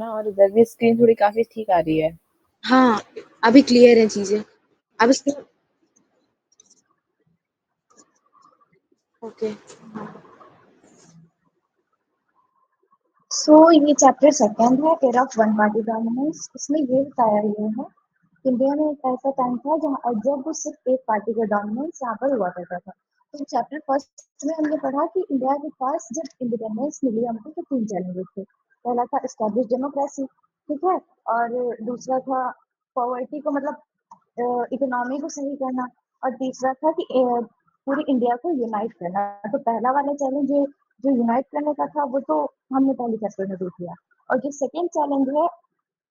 ना और इधर भी स्क्रीन थोड़ी काफ़ी ठीक आ रही है। हाँ, अभी क्लियर है चीज़ें। अब इसके ओके। ये चैप्टर सेकंड है टेर ऑफ वन पार्टी डोमिनेंस। इसमें ये बताया गया है इंडिया में एक ऐसा टाइम था जहाँ जब सिर्फ एक पार्टी का डोमिनेंस यहाँ पर हुआ करता था। तो चैप्टर फर्स्ट में हमने पढ़ा कि इंडिया के पास जब इंडिपेंडेंस मिली हमको तो 3 चैलेंजेस थे। पहला था एस्टेब्लिश डेमोक्रेसी, ठीक है? और दूसरा था पॉवर्टी को मतलब इकोनॉमी को सही करना, और तीसरा था कि पूरी इंडिया को यूनाइट करना। तो पहला वाला चैलेंज जो यूनाइट करने का था वो तो हमने पहले चैप्टर में देख लिया, और जो सेकेंड चैलेंज है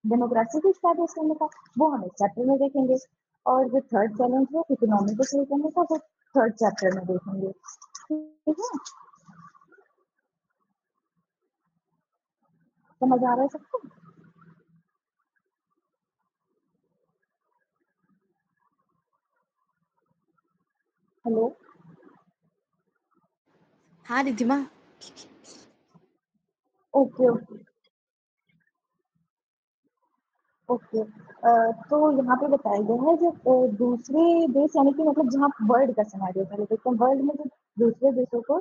डेमोक्रेसी को स्टैब्लिश करने का वो हम इस चैप्टर में देखेंगे, और जो थर्ड चैलेंज है इकोनॉमी को सही करने का वो थर्ड चैप्टर में देखेंगे, ठीक है? समझ आ रहा है सबको? हेलो। हाँ रिद्धिमा। Okay okay okay. तो यहाँ पे बताया गया है जो दूसरे देश यानी कि मतलब जहाँ वर्ल्ड का सिनेरियो पहले देखते हैं, वर्ल्ड में जो दूसरे देशों को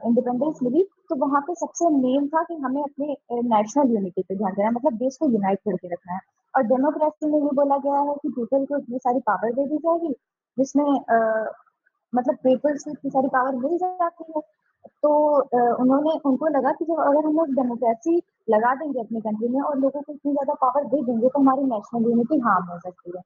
इंडिपेंडेंस मिली तो वहाँ पे सबसे मेन था कि हमें अपने नेशनल यूनिटी पे ध्यान देना, मतलब देश को यूनाइट करके रखना है। और डेमोक्रेसी में ये बोला गया है कि पीपल को इतनी सारी पावर दे दी जाएगी जिसमें मतलब पीपल्स को इतनी सारी पावर मिल जाती है। तो उन्होंने उनको लगा कि जब अगर हम लोग डेमोक्रेसी लगा देंगे अपनी कंट्री में और लोगों को इतनी ज़्यादा पावर दे देंगे तो हमारी नेशनल यूनिटी हार्म हो सकती है।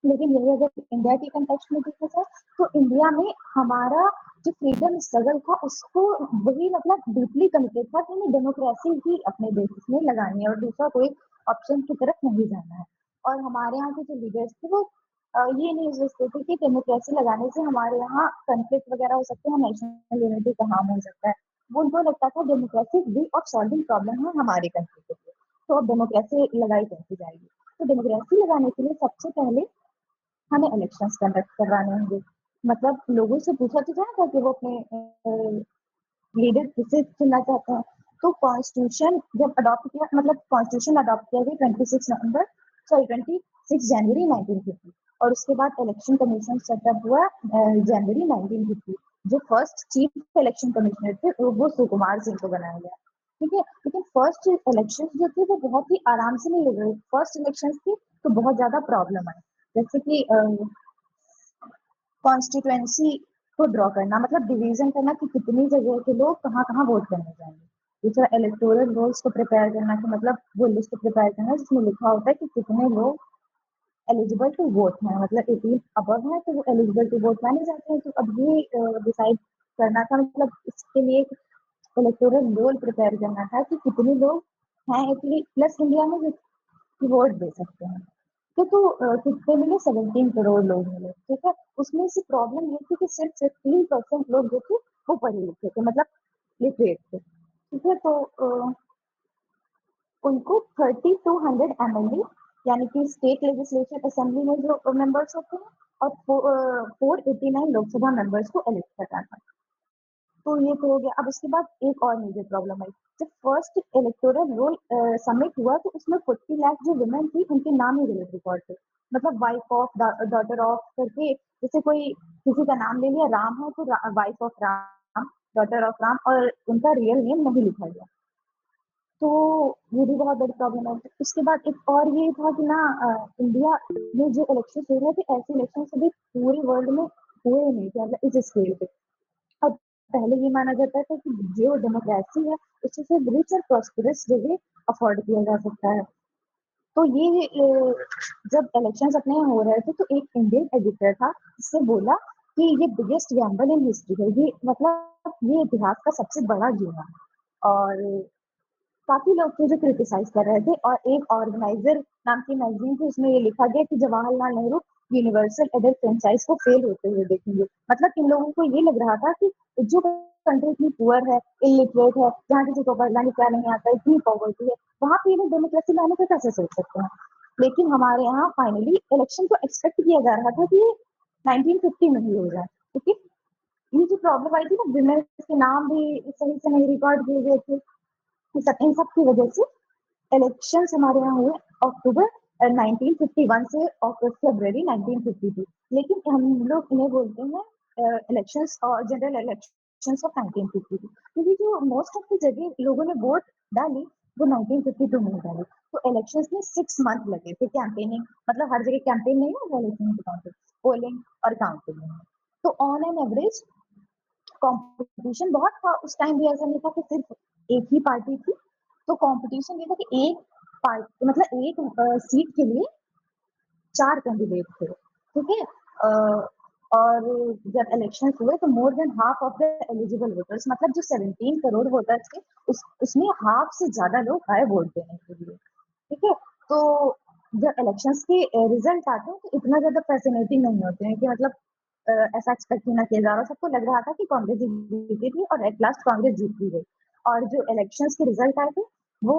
लेकिन यही अगर इंडिया के कंटेक्स्ट में देखा जाए तो इंडिया में हमारा जो फ्रीडम स्ट्रगल था उसको वही मतलब डीपली कमिटेड था कि हमें डेमोक्रेसी ही अपने देश में लगानी है और दूसरा कोई ऑप्शन की तरफ नहीं जाना है। और हमारे यहाँ के जो लीडर्स थे वो ये नहीं सोचते थे कि डेमोक्रेसी लगाने से हमारे यहाँ कन्फ्लिक्ट वगैरह हो सकते हैं, नेशनल यूनिटी का हार्म हो सकता है। वो उनको लगता था democracy way of solving problem है हमारे कंट्री के लिए, तो अब डेमोक्रेसी लगाई कैसे जाएगी? तो डेमोक्रेसी लगाने के लिए सबसे पहले हमें इलेक्शंस कंडक्ट करवाने होंगे। मतलब लोगों से पूछा तो जाएगा कि वो अपने लीडर किसे चुनना चाहते हैं। तो कॉन्स्टिट्यूशन जब अडॉप्ट किया मतलब कॉन्स्टिट्यूशन अडॉप्ट किया गया 26 जनवरी 1950, और उसके बाद इलेक्शन कमीशन सेटअप हुआ जनवरी 1950। जो फर्स्ट चीफ इलेक्शन कमिश्नर थे वो सुकुमार सिंह को बनाया गया, ठीक है? लेकिन फर्स्ट इलेक्शन जो थे वो बहुत ही आराम से नहीं हुए। फर्स्ट इलेक्शन थी तो बहुत ज्यादा प्रॉब्लम आई, जैसे कि कॉन्स्टिट्यूएंसी को ड्रॉ करना मतलब डिवीजन करना कि कितनी जगह के लोग कहाँ कहाँ वोट करने जाएंगे। दूसरा इलेक्टोरल रोल्स को प्रिपेयर करना कि मतलब वो लिस्ट प्रिपेयर करना जिसमें लिखा होता है कि कितने लोग एलिजिबल टू वोट है, मतलब 18 अबव है तो वो एलिजिबल टू वोट माने जाते हैं। तो अब ये डिसाइड करना था, मतलब इसके लिए इलेक्टोरल रोल प्रिपेयर करना था कि कितने लोग हैं एटलीस्ट प्लस इंडिया में जो वोट दे सकते हैं। कितने मिले? 17 करोड़ लोग मिले, ठीक है? उसमें से प्रॉब्लम ये थी कि सिर्फ 15% लोग जो थे वो पढ़े लिखे थे, मतलब लिटरेट थे, ठीक है? तो उनको 3200 एमएलए यानी कि स्टेट लेजिस्लेटिव असेंबली में जो मेंबर्स होते हैं और 489 लोकसभा मेंबर्स को इलेक्ट करना था। तो ये तो हो गया। अब उसके बाद एक और मेजर प्रॉब्लम आई। जब फर्स्ट इलेक्टोरल रोल सबमिट हुआ तो उसमें 40 लाख जो वुमेन थी उनके नाम ही गलत रिकॉर्ड थे, मतलब वाइफ ऑफ डॉटर ऑफ करके, जैसे कोई किसी का नाम ले लिया राम है तो wife of Ram, daughter of Ram, और उनका रियल नेम नहीं लिखा गया। तो ये भी बहुत बड़ी प्रॉब्लम है। उसके बाद एक और ये था कि ना इंडिया में जो इलेक्शन हो रहे थे ऐसे इलेक्शन अभी पूरे वर्ल्ड में हुए नहीं थे, मतलब इस स्केल पे। अब पहले ये माना जाता था कि जो डेमोक्रेसी है उससे सिर्फ रिच और प्रॉस्पेरस जगह अफोर्ड किया जा सकता है। तो ये जब इलेक्शंस अपने यहाँ हो रहे थे तो एक इंडियन एडिटर था जिसने बोला कि ये बिगेस्ट गैम्बल इन हिस्ट्री है, ये मतलब ये इतिहास का सबसे बड़ा जुआ है। और काफी लोग थे जो क्रिटिसाइज कर रहे थे, और एक ऑर्गेनाइजर नाम की मैगजीन थी उसमें ये लिखा गया कि Jawaharlal Nehru universal adult franchise को फेल होते हुए देखेंगे। मतलब इन लोगों को ये लग रहा था कि जो कंट्री इतनी पुअर है, इलिटरेट है, जहाँ किसी को पढ़ना लिखना नहीं आता, इतनी पॉवर्टी है, वहां पे इन्हें डेमोक्रेसी लाने का कैसे सोच सकते हैं? लेकिन हमारे यहाँ फाइनली इलेक्शन को एक्सपेक्ट किया जा रहा था कि 1950 में ही हो जाए, लेकिन ये जो प्रॉब्लम आई थी ना, विमेन्स के नाम भी सही से नहीं रिकॉर्ड किए गए थे, इन सब की वजह से इलेक्शंस हमारे यहाँ हुए अक्टूबर 1951 से फरवरी 1952, लेकिन हम लोग इन्हें बोलते हैं इलेक्शंस और जनरल इलेक्शंस ऑफ 1952, क्योंकि जो मोस्ट ऑफ द जगह लोगों ने वोट डाली वो 1952 में डाली। तो इलेक्शंस में 6 मंथ लगे थे कैंपेनिंग, मतलब हर जगह कैंपेन नहीं होगा इलेक्शन के टाइम पे, पोलिंग और काउंटिंग में। तो ऑन एन एवरेज कंपटीशन बहुत था उस टाइम भी, ऐसा नहीं था कि सिर्फ एक ही पार्टी थी। तो कंपटीशन ये था कि एक पार्टी मतलब एक सीट के लिए 4 कैंडिडेट थे, ठीक है। और जब इलेक्शन हुए तो more than half of the eligible voters, मतलब जो 17 करोड़ वोटर्स थे उसमें हाफ से ज्यादा लोग आए वोट देने के लिए, ठीक है। तो जब इलेक्शंस के रिजल्ट आते हैं तो इतना ज्यादा फैसिनेटिंग नहीं होते हैं कि मतलब ऐसा एक्सपेक्ट ही ना किया जा रहा, सबको लग रहा था कि कांग्रेस जीती थी और एट लास्ट कांग्रेस जीत भी गई। और जो इलेक्शंस के रिजल्ट आए थे वो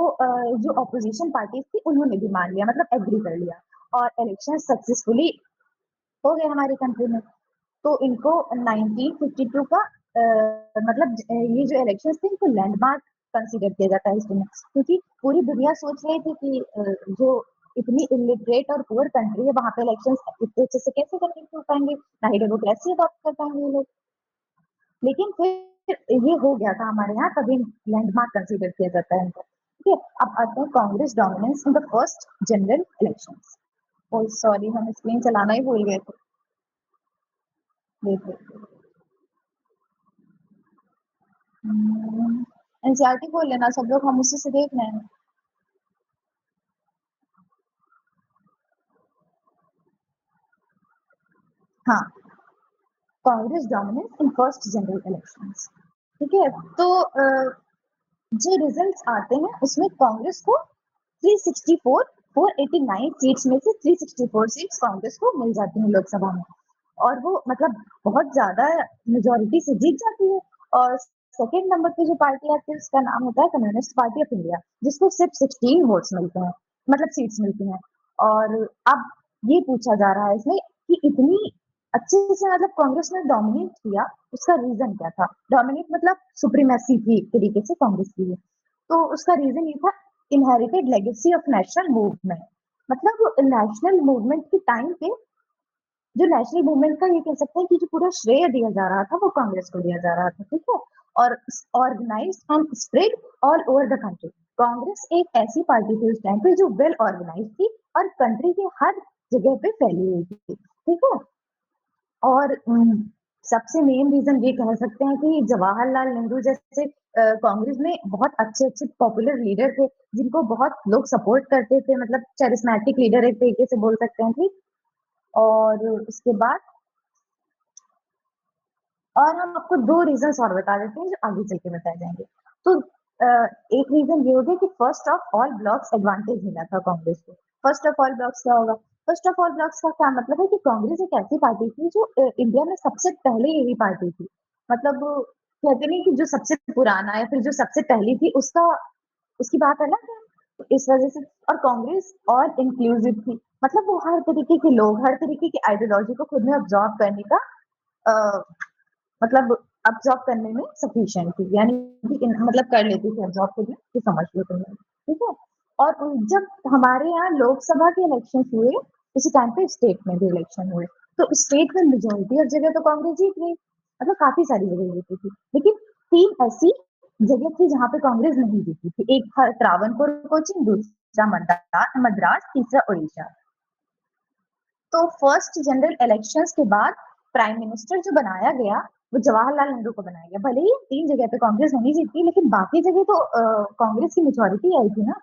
जो ऑपोजिशन पार्टीज थी उन्होंने भी मान लिया, मतलब एग्री कर लिया, और इलेक्शन सक्सेसफुली हो गए हमारी कंट्री में। तो इनको 1952 का मतलब ये जो इलेक्शंस थे इनको लैंडमार्क कंसीडर किया जाता है हिस्ट्री में, क्योंकि पूरी दुनिया सोच रही थी कि जो इतनी इलिटरेट और पुअर कंट्री है वहां पे इलेक्शंस इतने अच्छे से कैसे कंडक्ट हो पाएंगे, ना ही डेमोक्रेसी अडॉप्ट कर पाएंगे ये लोग। लेकिन फिर ये हो गया था हमारे यहाँ, तभी लैंडमार्क कंसीडर किया जाता है इनको, ठीक है। अब आते हैं Congress dominance in the first general elections. Oh sorry, हम स्क्रीन चलाना ही भूल गए थे। देख एनसीईआरटी खोल लेना सब लोग, हम उसी से देख रहे हैं। हाँ, Congress dominance in first general elections, ठीक है। तो जो रिजल्ट्स आते हैं उसमें कांग्रेस को 364 489 सीट्स में से 364 सीट्स कांग्रेस को मिल जाती हैं लोकसभा में, और वो मतलब बहुत ज्यादा मेजोरिटी से जीत जाती है। और सेकेंड नंबर पे जो पार्टी आती है उसका नाम होता है कम्युनिस्ट पार्टी ऑफ इंडिया, जिसको सिर्फ 16 वोट्स मिलते हैं, मतलब सीट्स मिलती हैं। और अब ये पूछा जा रहा है इसमें कि इतनी अच्छे से मतलब कांग्रेस ने डोमिनेट किया, उसका रीजन क्या था। डोमिनेट मतलब सुप्रीमेसी थी एक तरीके से कांग्रेस की, तो उसका रीजन ये था inherited legacy of national movement, मतलब नेशनल मूवमेंट के टाइम पे जो नेशनल मूवमेंट का ये कह सकते हैं कि जो पूरा श्रेय दिया जा रहा था वो कांग्रेस को दिया जा रहा था, ठीक है। और organise and spread all over the country, Congress एक ऐसी पार्टी थी उस टाइम पे जो वेल ऑर्गेनाइज थी और कंट्री के हर जगह पे फैली हुई थी, ठीक है। और सबसे मेन रीजन ये कह सकते हैं कि जवाहरलाल नेहरू जैसे कांग्रेस में बहुत अच्छे अच्छे पॉपुलर लीडर थे जिनको बहुत लोग सपोर्ट करते थे, मतलब चैरिस्मेटिक लीडर एक तरीके से बोल सकते हैं, ठीक। और उसके बाद और हम आपको 2 रीज़न्स और बता देते हैं जो आगे चल के बताए जाएँगे। तो एक रीज़न ये हो गया कि first of all blocks advantage मिला था कांग्रेस को। फर्स्ट ऑफ ऑल ब्लॉक्स क्या होगा? फर्स्ट ऑफ ऑल ब्लॉक्स का क्या मतलब है कि कांग्रेस एक ऐसी पार्टी थी जो इंडिया में सबसे पहले यही पार्टी थी। मतलब कहते नहीं कि जो सबसे पुराना या फिर जो सबसे पहली थी उसका उसकी बात अलग है। तो इस वजह से और कांग्रेस और इंक्लूसिव थी। मतलब वो हर तरीके के लोग, हर तरीके की आइडियोलॉजी को खुद में अब्सॉर्ब करने का अ, मतलब अब्सॉर्ब करने में सफिशिएंट थी, यानी कि मतलब कर लेती थी अब्सॉर्ब खुद में, तो समझ लो तुम लोग, ठीक है। और जब हमारे यहाँ लोकसभा के इलेक्शन हुए उसी टाइम पे स्टेट में भी इलेक्शन हुए, तो स्टेट में मेजोरिटी ऑफ जगह तो कांग्रेस जीत गई, मतलब काफी सारी जगह जीती थी। लेकिन 3 ऐसी जगह थी जहाँ पे कांग्रेस नहीं जीती थी, एक था त्रावणकोर कोचीन, दूसरा मद्रास, तीसरा उड़ीसा। तो फर्स्ट जनरल इलेक्शंस के बाद प्राइम मिनिस्टर जो बनाया गया वो जवाहरलाल नेहरू को बनाया गया। भले ही 3 जगह पे कांग्रेस नहीं जीती लेकिन बाकी जगह तो कांग्रेस की मेजोरिटी आई थी ना।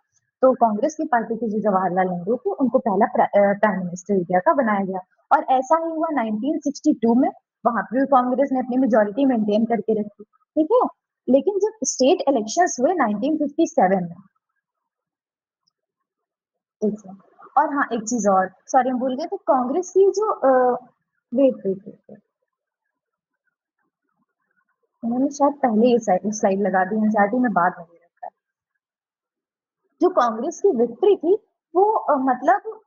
तो कांग्रेस की पार्टी के जो जवाहरलाल नेहरू थे उनको पहला प्राइम मिनिस्टर इंडिया का बनाया गया। और ऐसा ही हुआ 1962 में, वहां पर भी कांग्रेस ने अपनी मेजोरिटी मेंटेन करके रखी, ठीक है। लेकिन जब स्टेट इलेक्शंस हुए 1957 में, एक सेकंड। और हाँ, एक चीज और सॉरी हम भूल गए, तो कांग्रेस की जो वेट वेट वेट उन्होंने शायद पहले ही स्लाइड लगा दी, एनसीईआरटी में बाद में दे रखा है। जो कांग्रेस की विक्ट्री थी वो मतलब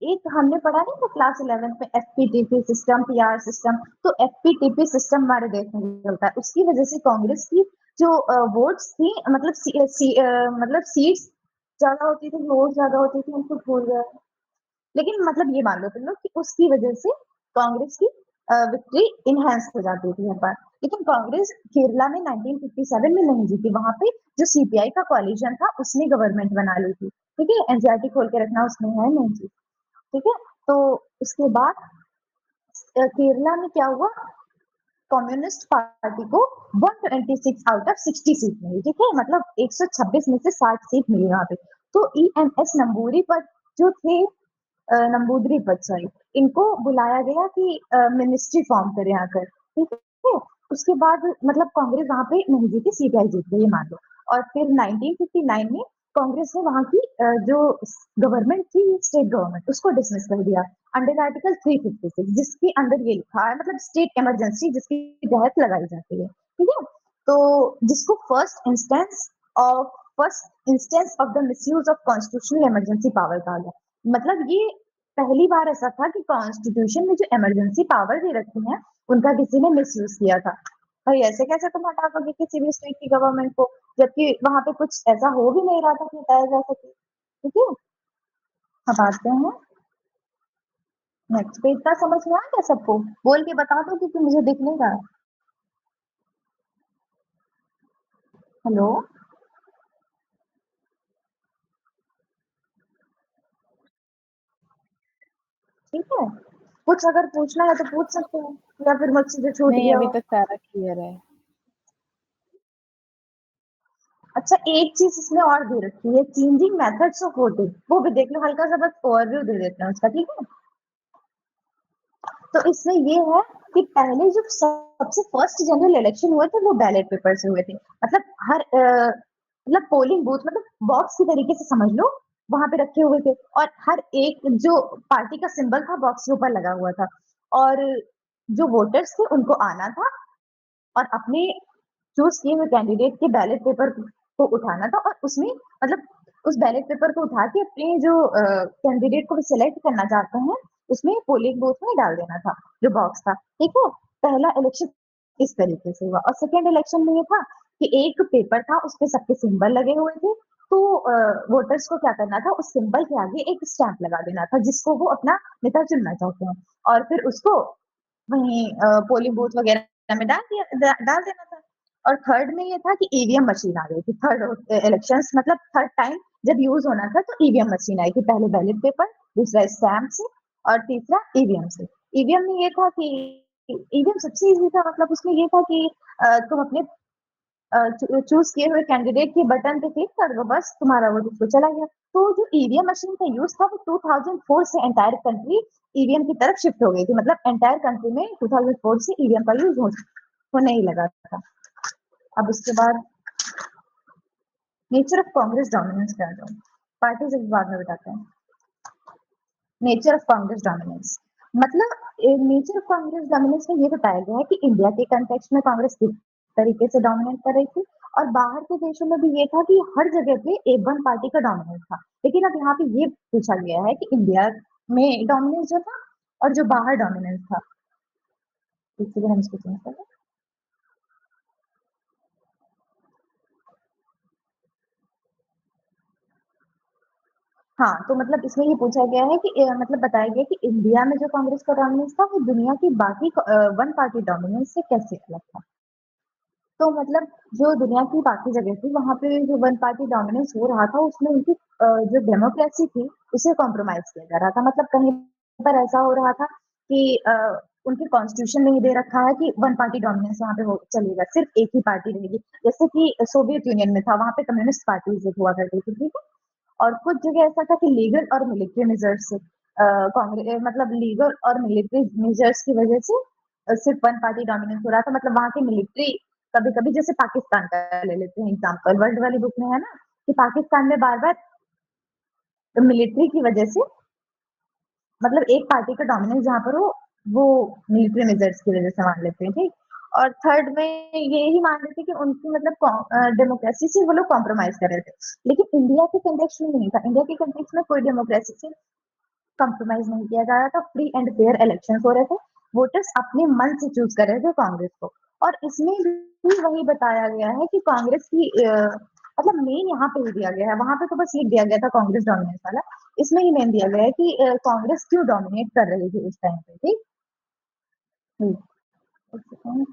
एक हमने पढ़ा नहीं था क्लास 11 में एफपीटीपी सिस्टम, पीआर सिस्टम। तो एफपीटीपी सिस्टम हमारे देश में चलता है, उसकी वजह से कांग्रेस की जो वोट्स थी मतलब मतलब सीट्स ज़्यादा होती थी, वोट ज़्यादा होती थी, हमको भूल गए। लेकिन मतलब ये मान लो तुम लोग कि उसकी वजह से कांग्रेस की विक्ट्री इनहैंस हो जाती थी हर बार। लेकिन कांग्रेस केरला में 1957 में नहीं जीती, वहां पे जो सीपीआई का कॉलिशन था उसने गवर्नमेंट बना ली थी। ठीक है, एनसीईआरटी खोल के रखना, उसमें है नहीं जी। ठीक है, तो उसके बाद केरला में क्या हुआ, कम्युनिस्ट पार्टी को 126 आउट ऑफ 60 सीट मिली। ठीक है, मतलब 126 में से 60 सीट मिली वहां पे। तो ईएमएस नंबूरी पर जो थे, नंबूदरी पद, सॉरी, इनको बुलाया गया कि मिनिस्ट्री फॉर्म करे आकर। ठीक है, उसके बाद मतलब कांग्रेस वहां पे नहीं जीती, सीपीआई जीत गई, ये मान लो। और फिर 1959 में कांग्रेस ने वहां की जो गवर्नमेंट थी, स्टेट गवर्नमेंट, उसको डिसमिस कर दिया अंडर आर्टिकल 356, जिसके अंदर ये लिखा है, मतलब स्टेट इमरजेंसी जिसकी तहत लगाई जाती है। ठीक है, तो जिसको first instance of the misuse of constitutional emergency power कहा गया। मतलब ये पहली बार ऐसा था कि कॉन्स्टिट्यूशन में जो इमरजेंसी पावर दे रखी है, उनका किसी ने मिसयूज किया था। भाई ऐसे कैसे तुम हटा दोगे किसी भी स्टेट की गवर्नमेंट को, जबकि वहां पे कुछ ऐसा हो भी नहीं रहा था कि हटाया जा सके। ठीक है, अब आते हैं नेक्स्ट पेज का। समझ में आ गया सबको? बोल के बता दो क्योंकि मुझे दिख नहीं रहा। हेलो, ठीक है, कुछ अगर पूछना है तो पूछ सकते हैं, या फिर मुझसे जो छूट नहीं, गया अभी हो। तक सारा क्लियर है। अच्छा, एक चीज इसमें और दे रखी है, चेंजिंग मेथड्स ऑफ वोटिंग, वो भी देख लो, हल्का सा बस ओवरव्यू दे देते हैं उसका। ठीक है, तो इसमें ये है कि पहले जो सबसे फर्स्ट जनरल इलेक्शन हुए थे वो बैलेट पेपर से हुए थे। मतलब हर मतलब पोलिंग बूथ, मतलब बॉक्स की तरीके से समझ लो, वहां पे रखे हुए थे, और हर एक जो पार्टी का सिंबल था बॉक्स के ऊपर लगा हुआ था। और जो वोटर्स थे उनको आना था और अपने चूज किए हुए कैंडिडेट के बैलेट पेपर को उठाना था, और उसमें मतलब उस बैलेट पेपर को उठा के अपने जो कैंडिडेट को सिलेक्ट करना चाहते हैं उसमें पोलिंग बूथ में डाल देना था, जो बॉक्स था। ठीक है, पहला इलेक्शन इस तरीके से हुआ। और सेकेंड इलेक्शन में ये था कि एक पेपर था, उस पे सबके सिंबल लगे हुए थे। तो वोटर्स को क्या करना था, उस सिंबल के आगे एक स्टैंप लगा देना था जिसको वो अपना नेता चुनना चाहते हैं, और फिर उसको वहीं पोलिंग बूथ वगैरह में डाल देना था। और थर्ड में ये था कि ईवीएम मशीन आ गई थी, थर्ड इलेक्शंस मतलब थर्ड टाइम जब यूज होना था तो ईवीएम मशीन आई थी। पहले बैलेट पेपर, दूसरा स्टैम्प से, और तीसरा ईवीएम से। ईवीएम में ये था कि ईवीएम सबसे इजी था, मतलब उसमें ये था कि तुम अपने चूज किए हुए कैंडिडेट के बटन पे क्लिक कर दो, बस तुम्हारा वोट उसको चला गया। तो जो ईवीएम मशीन का यूज था वो 2004 से एंटायर कंट्री ईवीएम की तरफ शिफ्ट हो गई थी। मतलब एंटायर कंट्री में 2004 से ईवीएम का यूज होने ही लगा था। अब उसके बाद नेचर ऑफ कांग्रेस डोमिनेंस पे आ जाओ, पार्टी से बाद में बताते हैं। नेचर ऑफ कांग्रेस डोमिनेंस मतलब नेचर ऑफ कांग्रेस डोमिनेंस में ये बताया गया है कि इंडिया के कंटेक्स्ट में कांग्रेस किस तरीके से डोमिनेट कर रही थी, और बाहर के देशों में भी ये था कि हर जगह पे एक वन पार्टी का डोमिनेंस था। लेकिन अब यहाँ पे ये पूछा गया है कि इंडिया में डोमिनेंस जो था और जो बाहर डोमिनेंस था, इसलिए हम इसको चेंज कर दें। हाँ, तो मतलब इसमें ये पूछा गया है कि मतलब बताया गया कि इंडिया में जो कांग्रेस का डोमिनेंस था वो दुनिया की बाकी वन पार्टी डोमिनेंस से कैसे अलग था। तो मतलब जो दुनिया की बाकी जगह थी वहां पे जो वन पार्टी डोमिनेंस हो रहा था उसमें उनकी जो डेमोक्रेसी थी उसे कॉम्प्रोमाइज किया जा रहा था। मतलब कहीं पर ऐसा हो रहा था कि उनके कॉन्स्टिट्यूशन में ही दे रखा है कि वन पार्टी डोमिनेंस वहां पे चलेगा, सिर्फ एक ही पार्टी रहेगी। जैसे कि सोवियत यूनियन में था, वहां पे कम्युनिस्ट पार्टी हुआ करती थी। ठीक है, और कुछ जगह ऐसा था कि लीगल और मिलिट्री मेजर्स से कांग्रेस मतलब लीगल और मिलिट्री मेजर्स की वजह से सिर्फ वन पार्टी डोमिनेंस हो रहा था। मतलब वहां की मिलिट्री कभी कभी, जैसे पाकिस्तान का ले लेते हैं एग्जाम्पल, वर्ल्ड वाली बुक में है ना कि पाकिस्तान में बार बार मिलिट्री की वजह से, मतलब एक पार्टी का डोमिनेंस जहाँ पर हो वो मिलिट्री मेजर्स की वजह से मान लेते हैं। ठीक, और थर्ड में ये ही मान लेते कि उनकी मतलब डेमोक्रेसी से वो लोग कॉम्प्रोमाइज कर रहे थे। लेकिन इंडिया के कंटेक्स्ट में नहीं था, इंडिया के कंटेक्स्ट में कोई डेमोक्रेसी से कॉम्प्रोमाइज नहीं किया जा रहा था, फ्री एंड फेयर इलेक्शन हो रहे थे, वोटर्स अपने मन से चूज कर रहे थे कांग्रेस को। और इसमें भी वही बताया गया है कि कांग्रेस की मतलब मेन यहाँ पे ही दिया गया है, वहां पे तो बस लिख दिया गया था कांग्रेस डोमिनेंस वाला। इसमें ही मेन दिया गया है कि कांग्रेस क्यों डोमिनेट कर रही थी उस टाइम पे, ठीक। हम्म, एक सेकंड।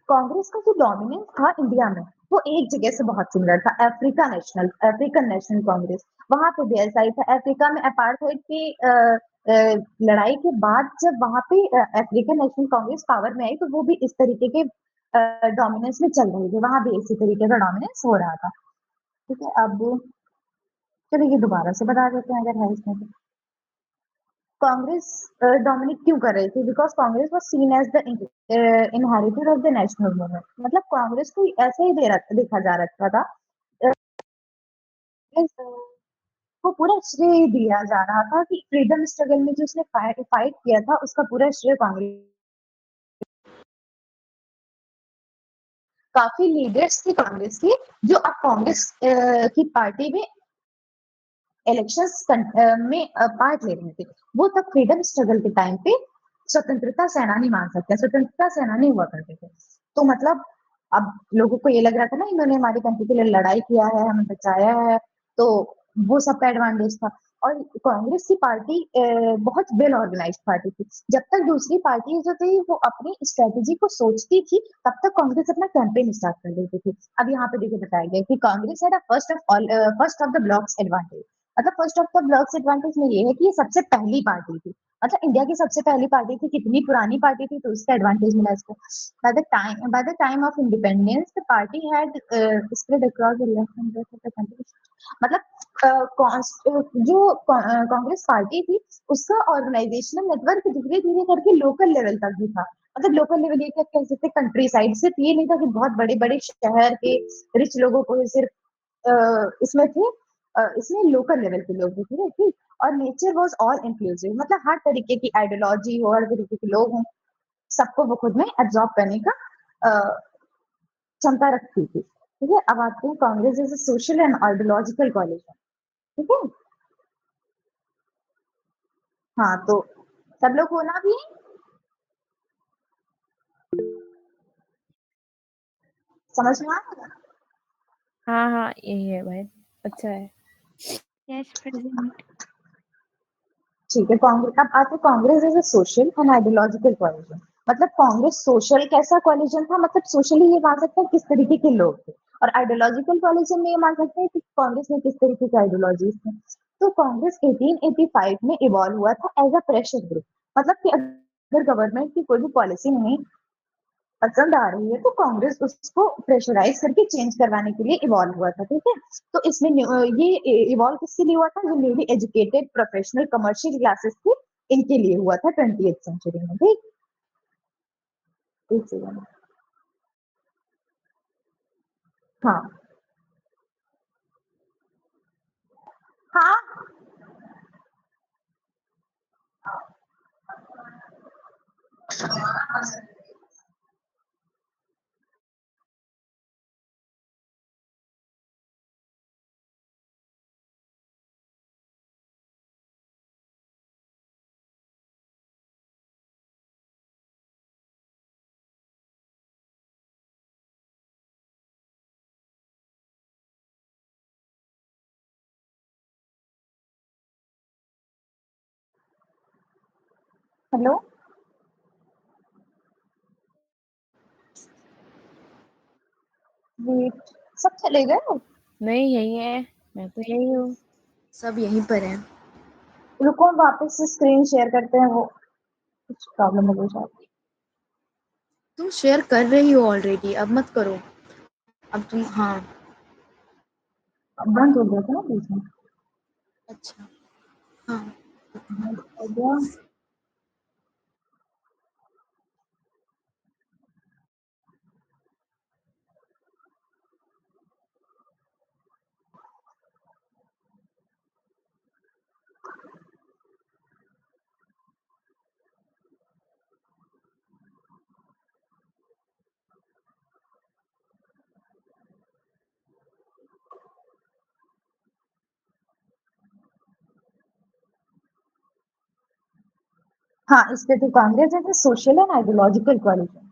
कांग्रेस का जो डोमिनेंस था इंडिया में, वो एक जगह से बहुत सिमिलर था, अफ्रीकन नेशनल कांग्रेस। वहां पे भी ऐसा ही था, अफ्रीका में अपार्थाइड की लड़ाई के बाद जब वहां पे अफ्रीकन नेशनल कांग्रेस पावर में आई, तो वो भी इस तरीके के डोमिनेंस में चल रही थी, वहां भी इसी तरीके का डोमिनेंस हो रहा था। ठीक है, अब चलिए ये दोबारा से बता देते हैं अगर है इसमें तो। कांग्रेस डोमिनेट क्यों कर रही थी? Because Congress was seen as the inheritor of the national movement. मतलब कांग्रेस को ऐसे ही देखा जा रखा था, को पूरा श्रेय दिया जा रहा था कि फ्रीडम स्ट्रगल में जो उसने फाइट किया था, उसका पूरा श्रेय कांग्रेस। काफी लीडर्स थे कांग्रेस के, जो अब कांग्रेस की पार्टी में इलेक्शंस में पार्ट ले रहे थे। वो तब फ्रीडम स्ट्रगल के टाइम पे स्वतंत्रता सेनानी मान सकते हैं, स्वतंत्रता सेनानी हुआ करते थे। तो मतलब अब लोगों को ये लग रहा था ना, इन्होंने हमारी कंट्री के लिए लड़ाई किया है, हमें बचाया है, तो वो सबका एडवांटेज था। और कांग्रेस की पार्टी बहुत वेल ऑर्गेनाइज पार्टी थी। जब तक दूसरी पार्टी जो थी वो अपनी स्ट्रेटेजी को सोचती थी, तब तक कांग्रेस अपना कैंपेन स्टार्ट कर देती थी। अब यहाँ पे देखिए बताया गया कि Congress had first of the blocks advantage. मतलब first of the blocks advantage में ये है कि ये सबसे पहली पार्टी थी, मतलब इंडिया की सबसे पहली पार्टी थी, कितनी पुरानी पार्टी थी, तो उसका एडवांटेज मिला इसको। By the time of independence the party had spread across the left and right of the country. मतलब जो कांग्रेस पार्टी थी, उसका ऑर्गेनाइजेशनल नेटवर्क धीरे धीरे करके लोकल लेवल तक भी था। मतलब लोकल लेवल ये क्या कह सकते, कंट्री साइड सिर्फ ये नहीं था कि बहुत बड़े बड़े शहर के रिच लोगों को ही सिर्फ इसमें थे, इसमें लोकल लेवल के लोग भी थे, ठीक। और नेचर वाज ऑल इंक्लूसिव, मतलब हर तरीके की आइडियोलॉजी हो, हर तरीके के लोग हों, सबको वो खुद में एब्जॉर्ब करने का क्षमता रखती थी। ठीक है, अब आते हैं Congress is a social and ideological college. ठीक है, हाँ तो सब लोग होना भी समझ में आएगा। हाँ हाँ, यही है भाई। अच्छा है। Yes, present. ठीक है, कांग्रेस अब आते Congress is a social and ideological collision. मतलब कांग्रेस सोशल कैसा कॉलिजन था, मतलब सोशली ये मान सकते हैं किस तरीके के लोग थे, और आइडियोलॉजिकल कॉलिजन में ये मान सकते हैं कि कांग्रेस में किस तरीके की आइडियोलॉजीज थी। तो कांग्रेस 1885 में इवॉल्व हुआ था एज अ प्रेशर ग्रुप। मतलब कि अगर गवर्नमेंट की कोई भी पॉलिसी नहीं पसंद आ रही है, तो कांग्रेस उसको प्रेशराइज करके चेंज करवाने के लिए इवॉल्व हुआ था। ठीक है, तो इसमें ये इवॉल्व किसके लिए हुआ था? जो newly educated professional commercial classes थी, इनके लिए हुआ था 20th सेंचुरी में। ठीक, एक सेकंड। हाँ हाँ हेलो, वेट, सब चले गए? नहीं, यही है। मैं तो यही हूँ। सब यहीं पर है। रुको, वापस से स्क्रीन शेयर करते हैं, वो कुछ प्रॉब्लम हो गई शायद। तुम शेयर कर रही हो ऑलरेडी, अब मत करो। अब तुम, हाँ। बंद हो गया था ना बीच में। अच्छा, हाँ। हो गया। हाँ, इस पे तो कांग्रेस है सोशल एंड आइडियोलॉजिकल कॉलिजन।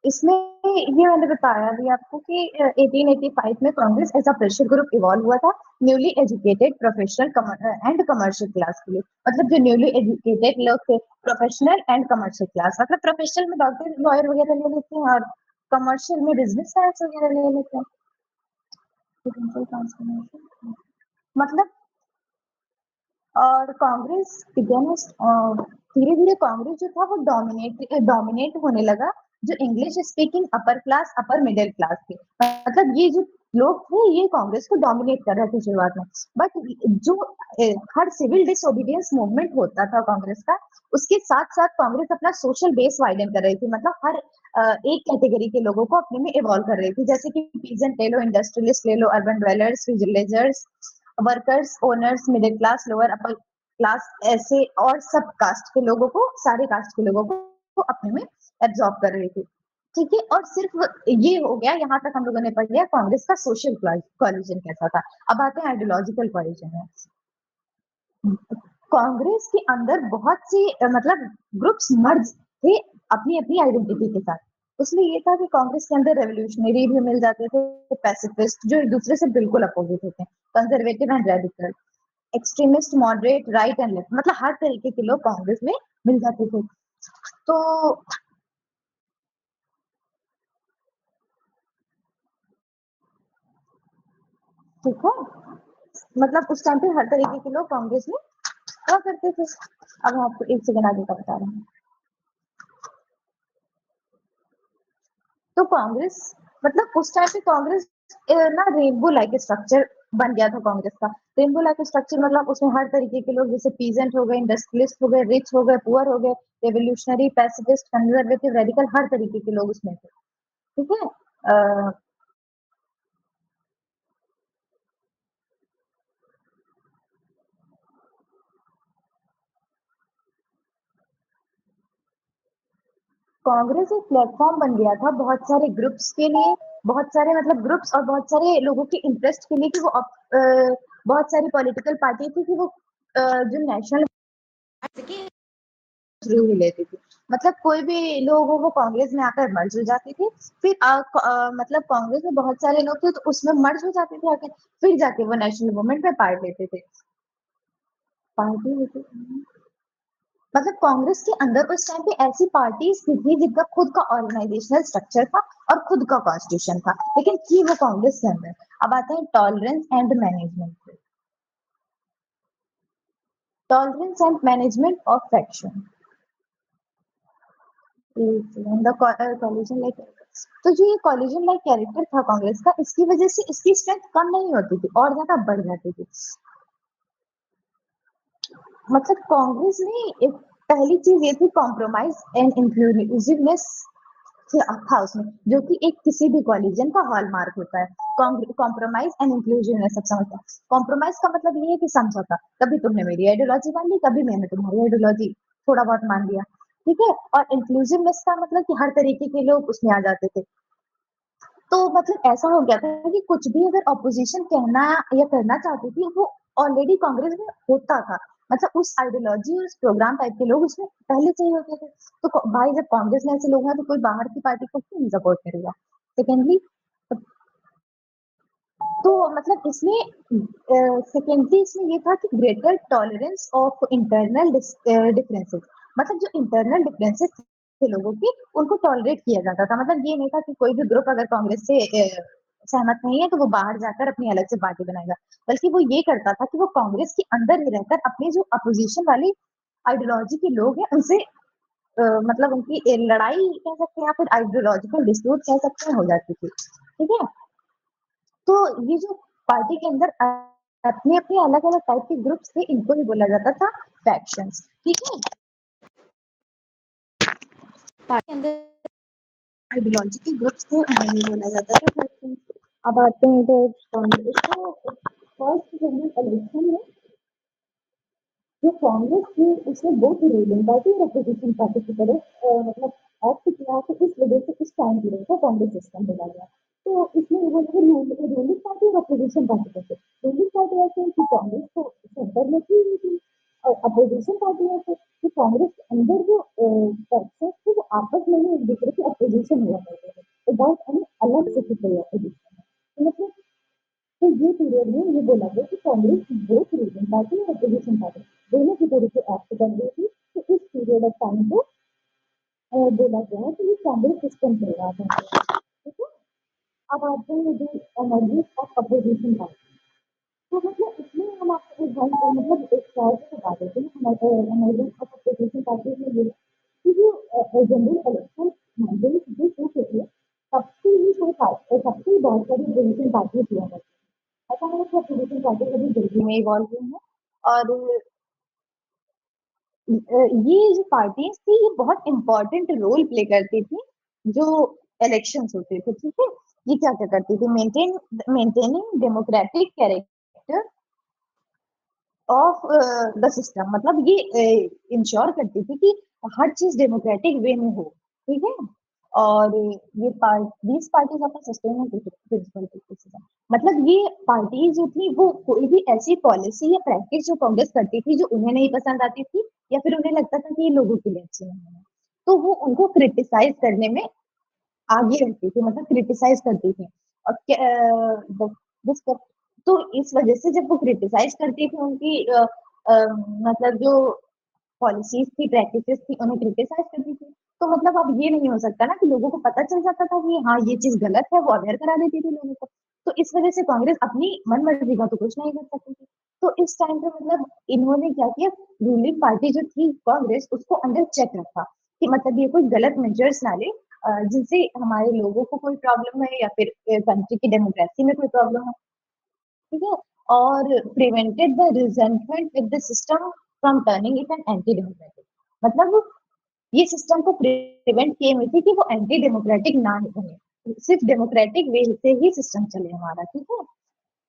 इसमें ये मैंने बताया भी आपको कि 1885 में Congress as a pressure group evolve हुआ था newly educated professional and commercial class के लिए। मतलब जो न्यूली एजुकेटेड लोग थे, प्रोफेशनल एंड कमर्शियल क्लास, मतलब प्रोफेशनल में डॉक्टर लॉयर वगैरह ले लेते हैं और कमर्शियल में बिजनेस साइंस वगैरह ले लेते हैं। Potential transformation। मतलब और कांग्रेस बिगेनिस्ट धीरे धीरे कांग्रेस जो था वो डोमिनेट होने लगा जो English speaking upper class upper middle class थे। मतलब ये जो लोग थे ये कांग्रेस को डोमिनेट कर रहे थे शुरुआत में। बट जो हर सिविल डिसोबीडियंस मूवमेंट होता था कांग्रेस का, उसके साथ साथ कांग्रेस अपना सोशल बेस वाइडन कर रही थी। मतलब हर एक कैटेगरी के लोगों को अपने में इवॉल्व कर रही थी, जैसे कि पीजेंट ले लो, इंडस्ट्रियलिस्ट ले लो, urban dwellers, villagers, workers, owners, middle class, lower upper class, ऐसे और सब कास्ट के लोगों को, सारे कास्ट के लोगों को अपने में एब्जॉर्ब कर रही थी। ठीक है, और सिर्फ ये हो गया, यहाँ तक हम लोगों ने पढ़ लिया कांग्रेस का सोशल कोलिजन कैसा था। अब आते हैं आइडियोलॉजिकल कोलिजन में। कांग्रेस के अंदर बहुत सी मतलब ग्रुप्स मर्ज थे अपनी अपनी आइडेंटिटी के साथ। उसमें ये था कि कांग्रेस के अंदर रेवोल्यूशनरी भी मिल जाते थे, पैसिफिस्ट जो एक दूसरे से बिल्कुल अपोजिट होते हैं, conservative and radical, extremist, moderate, right and left, मतलब हर तरीके के लोग कांग्रेस में मिल जाते थे। तो ठीक है, मतलब उस टाइम पे हर तरीके के लोग कांग्रेस में हुआ करते थे। अब मैं आपको एक सेकंड आगे का बता रहा हूँ। तो कांग्रेस मतलब उस टाइम पे कांग्रेस ना रेनबो लाइक स्ट्रक्चर बन गया था कांग्रेस का। रेनबो लाइक स्ट्रक्चर मतलब उसमें हर तरीके के लोग, जैसे पीजेंट हो गए, इंडस्ट्रियलिस्ट हो गए, रिच हो गए, पुअर हो गए, रेवोल्यूशनरी, पैसिफिस्ट, कंजर्वेटिव, रेडिकल, हर तरीके के लोग उसमें थे। ठीक है, कांग्रेस एक प्लेटफॉर्म बन गया था बहुत सारे ग्रुप्स के लिए, बहुत सारे मतलब ग्रुप्स और बहुत सारे लोगों के इंटरेस्ट के लिए कि वो बहुत सारी पॉलिटिकल पार्टी थी कि वो जो नेशनल थ्रू ही लेती थी। मतलब कोई भी लोग हो वो कांग्रेस में आकर मर्ज हो जाते थे। फिर मतलब कांग्रेस में बहुत सारे लोग थे तो उसमें मर्ज हो जाते थे आके, फिर जाके वो नेशनल मूवमेंट में पार्ट लेते थे। पार्टी लेते थे मतलब कांग्रेस के अंदर उस टाइम पे ऐसी पार्टीज थी जिनका खुद का ऑर्गेनाइजेशनल स्ट्रक्चर था और खुद का कॉन्स्टिट्यूशन था, लेकिन थी वो कांग्रेस के अंदर। अब आते हैं टॉलरेंस एंड मैनेजमेंट पे। Tolerance and management of faction, collision like, तो जो ये कॉलिजन लाइक कैरेक्टर था कांग्रेस का, इसकी वजह से इसकी स्ट्रेंथ कम नहीं होती थी और ज्यादा बढ़ जाती थी। मतलब कांग्रेस में एक पहली चीज ये थी कॉम्प्रोमाइज एंड इंक्लूसिवनेस था उसमें, जो कि एक किसी भी कॉलिजन का हॉलमार्क होता है। कॉम्प्रोमाइज एंड इंक्लूसिवनेस सब समझते हैं। कॉम्प्रोमाइज का मतलब ये है कि समझौता, कभी तुमने मेरी आइडियोलॉजी मान ली, कभी मैंने तुम्हारी आइडियोलॉजी थोड़ा बहुत मान लिया। ठीक है, और इंक्लूसिवनेस का मतलब कि हर तरीके के लोग उसमें आ जाते थे। तो मतलब ऐसा हो गया था कि कुछ भी अगर ऑपोजिशन कहना या करना चाहती थी वो ऑलरेडी कांग्रेस में होता था। मतलब उस आइडियोलॉजी और उस प्रोग्राम टाइप के लोग उसमें पहले से ही होते थे। तो भाई जब कांग्रेस में ऐसे लोग हैं तो कोई बाहर की पार्टी को क्यों नहीं सपोर्ट करेगा। सेकेंडली, तो मतलब इसमें सेकेंडली इसमें ये था कि greater tolerance of internal differences. मतलब जो इंटरनल डिफरेंसेस थे लोगों के, उनको टॉलरेट किया जाता था। मतलब ये नहीं था कि कोई भी ग्रुप अगर कांग्रेस से सहमत नहीं है तो वो बाहर जाकर अपनी अलग से पार्टी बनाएगा, बल्कि वो ये करता था कि वो कांग्रेस के अंदर ही रहकर अपने जो अपोजिशन वाली आइडियोलॉजी के लोग हैं उनसे मतलब उनकी लड़ाई कह सकते हैं या फिर आइडियोलॉजिकल डिस्प्यूट कह सकते हैं हो जाती थी। ठीक है, तो ये जो पार्टी के अंदर अपने अपने अलग अलग टाइप के ग्रुप्स थे, इनको ही बोला जाता था फैक्शंस। ठीक है, पार्टी के अंदर आइडियोलॉजी के ग्रुप्स थे उन्हें ही बोला जाता था फैक्शंस। अब आते हैं तो कांग्रेस को फर्स्ट जनरल इलेक्शन में जो कांग्रेस थी उसने बोथ रूलिंग पार्टी और अपोजिशन पार्टी की तरफ मतलब एक्ट किया, तो इस वजह से इस टाइम पीरियड को कांग्रेस सिस्टम बोला गया। तो इसमें वो रूलिंग पार्टी और अपोजिशन पार्टी कैसे, रूलिंग पार्टी ऐसे कि कांग्रेस तो सेंटर में थी और अपोजिशन पार्टी ऐसे कि कांग्रेस के अंदर जो फैक्शंस थे वो आपस में ही एक दूसरे के अपोजिशन हुआ करते थे। तो अलग से मतलब तो ये पीरियड में ये बोला गया कि कांग्रेस बोथ रूलिंग पार्टी और अपोजिशन पार्टी दोनों की तरफ से एक्ट कर रही थी। तो इस पीरियड ऑफ टाइम को बोला गया है कि ये कांग्रेस सिस्टम चल रहा था, ठीक है। अब आते हैं जो एनर्जी ऑफ अपोजिशन पार्टी। तो मतलब इसमें हम आपको एक बात मतलब एक शॉर्ट में बता देते हैं हमारे एनर्जी ऑफ अपोजिशन पार्टी में ये कि जो जनरल इलेक्शन 1952 के थे तब से ही कोई सबसे बहुत सारी अपोजिशन पार्टी थी हमारे। ऐसा नहीं कि अपोजिशन पार्टी कभी जल्दी में इवॉल्व हुई है। और ये जो पार्टीज थी ये बहुत इंपॉर्टेंट रोल प्ले करती थी जो इलेक्शंस होते थे, ठीक है। ये क्या क्या करती थी, maintaining democratic character of the system. मतलब ये इंश्योर करती थी कि हर चीज डेमोक्रेटिक वे में हो, ठीक है। और ये these parties of system principle मतलब ये पार्टी जो थी वो कोई भी ऐसी पॉलिसी या प्रैक्टिस जो कांग्रेस करती थी जो उन्हें नहीं पसंद आती थी या फिर उन्हें लगता था कि ये लोगों के लिए अच्छी नहीं है, तो वो उनको क्रिटिसाइज करने में आगे रहती थी, मतलब क्रिटिसाइज करती थी। और तो इस वजह से जब वो क्रिटिसाइज करती थी उनकी मतलब जो पॉलिसीज थी प्रैक्टिसेस थी उन्हें क्रिटिसाइज करती थी। तो मतलब अब ये नहीं हो सकता ना कि लोगों को पता चल जाता था कि हाँ ये चीज गलत है, वो अवेयर करा देती थी लोगों को। तो इस वजह से कांग्रेस अपनी मन मर्जी का तो कुछ नहीं कर सकती थी। तो इस टाइम पे मतलब इन्होंने क्या किया, रूलिंग पार्टी जो थी कांग्रेस उसको अंडर चेक रखा कि मतलब ये कोई गलत मेजर्स ना ले जिनसे हमारे लोगों को कोई प्रॉब्लम है या फिर कंट्री की डेमोक्रेसी में कोई प्रॉब्लम है, ठीक है। और prevented the resentment with the system from turning it an anti democratic. मतलब ये सिस्टम को प्रिवेंट किए हुए थे कि वो एंटी डेमोक्रेटिक ना बने, सिर्फ डेमोक्रेटिक वे से ही सिस्टम चले हमारा, ठीक है।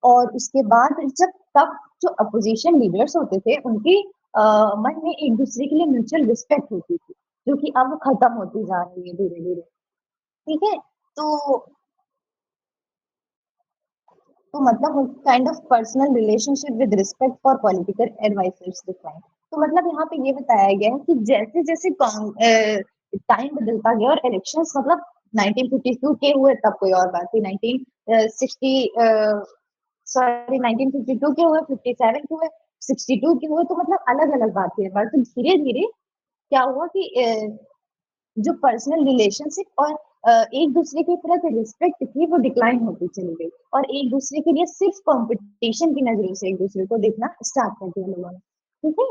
और उसके बाद जब तब जो अपोजिशन लीडर्स होते थे उनकी मन में एक दूसरे के लिए म्यूचुअल रिस्पेक्ट होती थी जो कि अब खत्म होती जा रही है धीरे धीरे, ठीक है। तो मतलब kind of personal relationship with respect for political advisers define. तो मतलब यहाँ पे ये बताया गया है कि जैसे जैसे टाइम बदलता गया और इलेक्शंस मतलब 1952 के हुए तब कोई और बात थी, 1960 सॉरी 1952 के हुए, 57 के हुए, 62 के हुए, तो मतलब अलग अलग बात थी। तो धीरे धीरे क्या हुआ कि जो पर्सनल रिलेशनशिप और एक दूसरे के प्रति रिस्पेक्ट थी वो डिक्लाइन होती चली गई और एक दूसरे के लिए सिर्फ कंपटीशन की नजरों से एक दूसरे को देखना स्टार्ट कर दिया लोगों ने, ठीक है।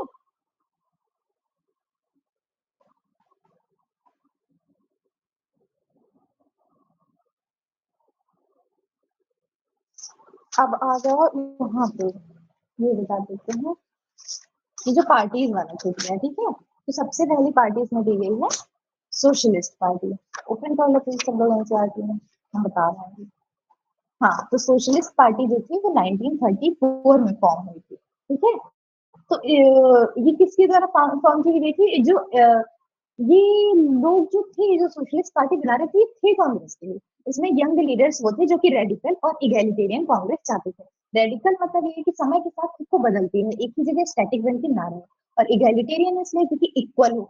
अब आ जाओ यहाँ पे, ये बता देते हैं कि जो पार्टीज वाला क्षेत्र है, ठीक है। तो सबसे पहली पार्टी इसमें दी गई है सोशलिस्ट पार्टी। ओपन कर लो प्लीज सब लोग आंसर आती है, हम बता रहे हैं। हाँ, तो सोशलिस्ट पार्टी जो थी वो 1934 में फॉर्म हुई थी, ठीक है। तो ये किसके द्वारा फॉर्म की गई थी, जो ये लोग जो थे जो सोशलिस्ट पार्टी बना रहे थे कांग्रेस के लिए। इसमें यंग लीडर्स वो थे जो कि रेडिकल और इगैलिटेरियन कांग्रेस चाहते थे। रेडिकल मतलब ये कि समय के साथ खुद को बदलती है, एक ही जगह स्टैटिक बन के ना रहे। और इगैलिटेरियन इसलिए क्योंकि इक्वल हो,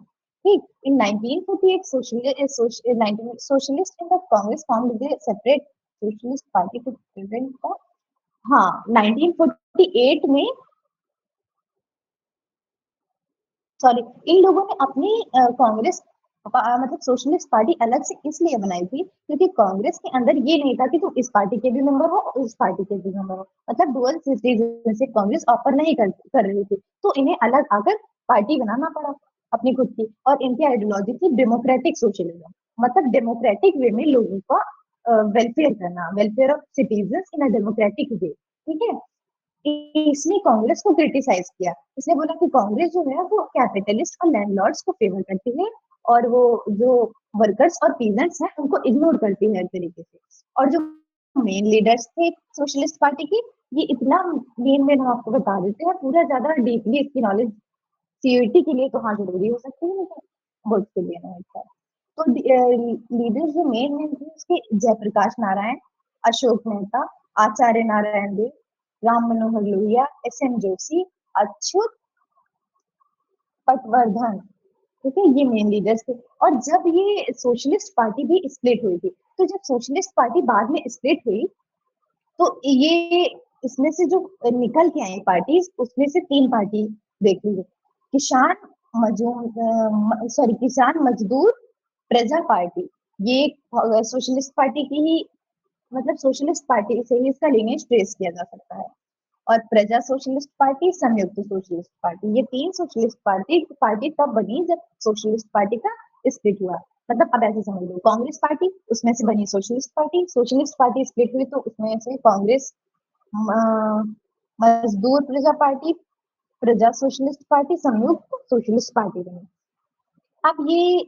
ठीक। In 1948 socialist in the Congress formed the separate socialist party to prevent the, हाँ 1948 में, सॉरी, इन लोगों ने अपनी कांग्रेस मतलब सोशलिस्ट पार्टी अलग से इसलिए बनाई थी क्योंकि कांग्रेस के अंदर ये नहीं था कि तुम इस पार्टी के भी मेंबर हो और उस पार्टी के भी मेंबर हो, मतलब डुअल सिटीजनशिप कांग्रेस ऑफर नहीं कर रही थी। तो इन्हें अलग आकर पार्टी बनाना पड़ा अपनी खुद की। और इनकी आइडियोलॉजी थी डेमोक्रेटिक सोशलिज्म, मतलब डेमोक्रेटिक वे में लोगों का वेलफेयर करना, welfare of citizen in a democratic वे, ठीक है। इसने कांग्रेस को क्रिटिसाइज किया। इसने बोला कि कांग्रेस जो है वो कैपिटलिस्ट और लैंडलॉर्ड्स को फेवर करती है और वो जो वर्कर्स और पीजेंट्स हैं उनको इग्नोर करती है एक तरीके से। और जो मेन लीडर्स थे सोशलिस्ट पार्टी की, ये इतना मेन हम आपको बता देते हैं, पूरा ज्यादा डीपली इसकी नॉलेज सीयूईटी के लिए तो हाँ जरूरी हो सकती है लेकिन बोर्ड के लिए नहीं होता। तो लीडर्स जो मेन मेन थे उसके जयप्रकाश नारायण, अशोक मेहता, आचार्य नारायण देव, राम मनोहर लोहिया, एस एन जोशी, अच्युत पटवर्धन, ठीक है, ये मेन लीडर्स थे। और जब ये सोशलिस्ट पार्टी भी स्प्लिट हुई थी, तो जब सोशलिस्ट पार्टी बाद में स्प्लिट हुई, तो ये इसमें से जो निकल के आई पार्टीज, उसमें से 3 पार्टी देख लीजिए, किसान किसान मजदूर प्रजा पार्टी। ये सोशलिस्ट पार्टी की ही, मतलब सोशलिस्ट पार्टी से ही इसका लिनेज ट्रेस किया जा सकता है। और प्रजा सोशलिस्ट पार्टी, संयुक्त सोशलिस्ट पार्टी, ये 3 सोशलिस्ट पार्टी तब बनी जब सोशलिस्ट पार्टी का स्प्लिट हुआ। मतलब अब ऐसे समझ लो, कांग्रेस पार्टी, उसमें से बनी सोशलिस्ट पार्टी स्प्लिट हुई तो उसमें से कांग्रेस, मजदूर प्रजा पार्टी, प्रजा सोशलिस्ट पार्टी, संयुक्त सोशलिस्ट पार्टी बनी। अब ये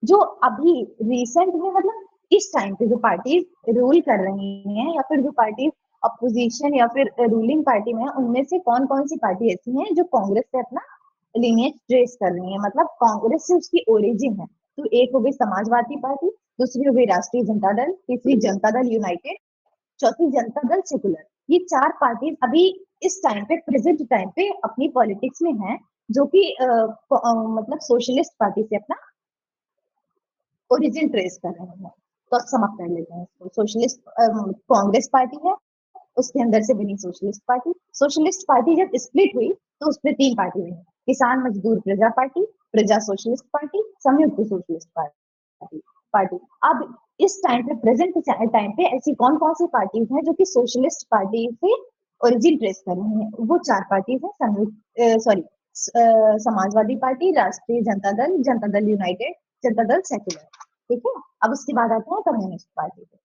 जो अभी रिसेंट में, मतलब इस टाइम पे जो पार्टी रूल कर रही हैं, या फिर जो पार्टी अपोजिशन या फिर रूलिंग पार्टी में है, उनमें से कौन कौन सी पार्टी ऐसी हैं जो कांग्रेस से अपना लिनियज ट्रेस कर रही है, मतलब कांग्रेस से उसकी ओरिजिन है। तो एक हो गई समाजवादी पार्टी, दूसरी हो गई राष्ट्रीय जनता दल, तीसरी जनता दल यूनाइटेड, चौथी जनता दल सेकुलर। ये 4 पार्टीज अभी इस टाइम पे, प्रेजेंट टाइम पे अपनी पॉलिटिक्स में हैं, जो कि मतलब सोशलिस्ट पार्टी से अपना ओरिजिन ट्रेस कर रहे हैं। तो समझ कर लेते हैं इसको। सोशलिस्ट कांग्रेस पार्टी है, उसके अंदर से बनी सोशलिस्ट पार्टी। सोशलिस्ट पार्टी जब स्प्लिट हुई तो उसमें 3 पार्टी बनी, किसान मजदूर प्रजा पार्टी, प्रजा सोशलिस्ट पार्टी, संयुक्त सोशलिस्ट पार्टी। अब इस टाइम पे, प्रेजेंट टाइम पे ऐसी कौन कौन सी पार्टीज हैं जो कि सोशलिस्ट पार्टी से ओरिजिन ट्रेस कर रही हैं? वो 4 पार्टीज हैं, समाजवादी पार्टी, राष्ट्रीय जनता दल यूनाइटेड, जनता दल सेक्युलर। ठीक है, अब उसके बाद आते हैं कम्युनिस्ट पार्टी पे।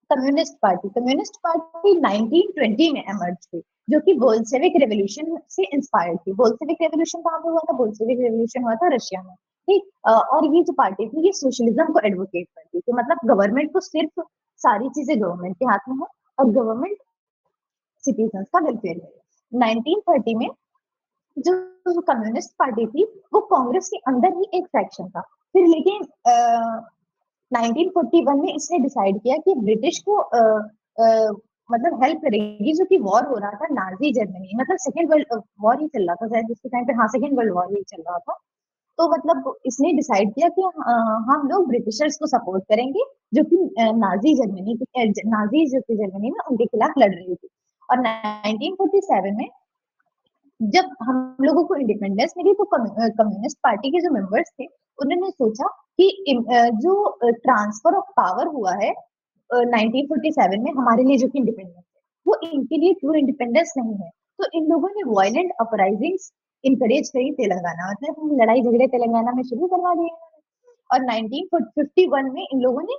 कम्युनिस्ट पार्टी 1920 में एमर्ज हुई, जो कि बोल्शेविक रेवोल्यूशन से इंस्पायर्ड थी। बोल्शेविक रेवोल्यूशन कहाँ पे हुआ था? बोल्शेविक रेवोल्यूशन हुआ था रशिया में। ठीक, और ये जो पार्टी थी, ये सोशलिज्म को एडवोकेट करती थी, मतलब गवर्नमेंट को सिर्फ, सारी चीजें गवर्नमेंट के हाथ में है और गवर्नमेंट सिटीजन का वेलफेयर है। 1930 में जो कम्युनिस्ट पार्टी थी, वो कांग्रेस के अंदर ही एक फैक्शन था। फिर लेकिन 1941 में इसने डिसाइड किया कि ब्रिटिश को मतलब हेल्प करेगी, जो कि वॉर हो रहा था नाजी जर्मनी, मतलब सेकेंड वर्ल्ड वॉर ही चल रहा था शायद उसके टाइम पे, हाँ सेकेंड वर्ल्ड वॉर ही चल रहा था। तो मतलब इसने डिसाइड किया कि हम लोग ब्रिटिशर्स को सपोर्ट करेंगे, जो कि नाजी जो कि जर्मनी में उनके खिलाफ लड़ रही थी। और 1947 में जब हम लोगों को इंडिपेंडेंस मिली, तो कम्युनिस्ट पार्टी के जो मेंबर्स थे, उन्होंने सोचा कि जो ट्रांसफर ऑफ पावर हुआ है 1947 में हमारे लिए, जो कि इंडिपेंडेंस है, वो इनके लिए ट्रू इंडिपेंडेंस नहीं है। तो इन लोगों ने वायलेंट अपराइजिंग्स इनकरेज करी तेलंगाना, मतलब लड़ाई झगड़े तेलंगाना में शुरू करवा दिए। और 1951 में इन लोगों ने,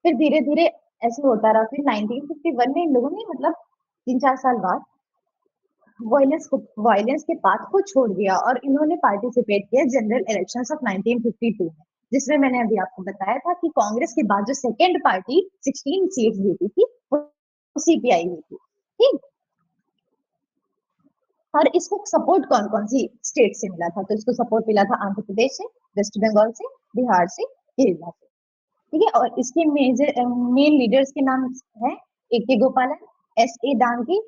फिर धीरे धीरे ऐसे होता रहा, फिर 1951 में इन लोगों ने, मतलब 3-4 साल बाद वायलेंस के पाथ को छोड़ दिया और इन्होंने पार्टिसिपेट किया जनरल इलेक्शंस ऑफ 1952 में, जिसमें मैंने अभी आपको बताया था कि कांग्रेस के बाद जो सेकेंड पार्टी 16 सीट्स जीती थी, वो सीपीआई हुई थी। ठीक, और इसको सपोर्ट कौन कौन सी स्टेट से मिला था? तो इसको सपोर्ट मिला था आंध्र प्रदेश से, वेस्ट बंगाल से, बिहार से, केरला से। ठीक है, और इसके मेन लीडर्स के नाम है ए के गोपालन, एस ए डांगी,